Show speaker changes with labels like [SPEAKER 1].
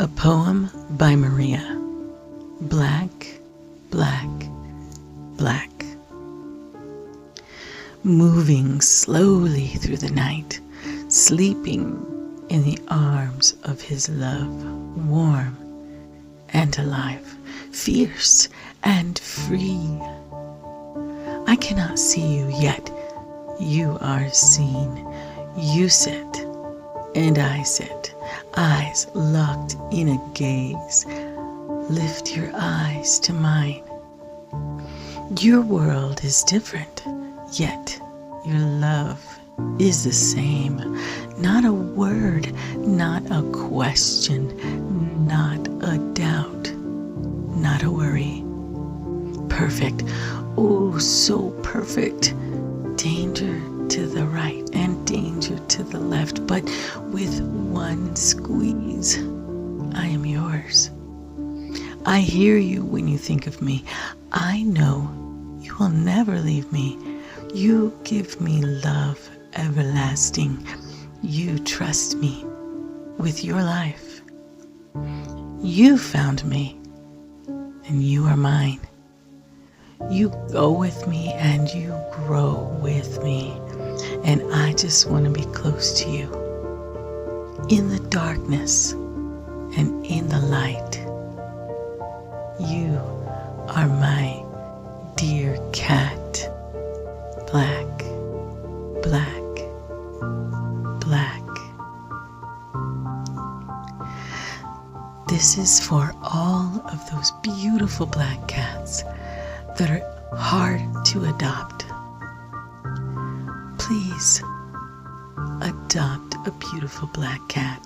[SPEAKER 1] A poem by Maria. Black, black, black. Moving slowly through the night, sleeping in the arms of his love, warm and alive, fierce and free. I cannot see you yet, you are seen. You sit and I sit, eyes locked in a gaze. Lift your eyes to mine. Your world is different, yet your love is the same. Not a word, not a question, not a doubt, not a worry. Perfect, oh so perfect. Danger to the right and danger to the left, but with one squeeze, I am yours. I hear you when you think of me. I know you will never leave me. You give me love everlasting. You trust me with your life. You found me, and you are mine. You go with me and you grow with me. And I just want to be close to you. In the darkness and in the light. You are my dear cat. Black, black, black. This is for all of those beautiful black cats that are hard to adopt. Please adopt a beautiful black cat.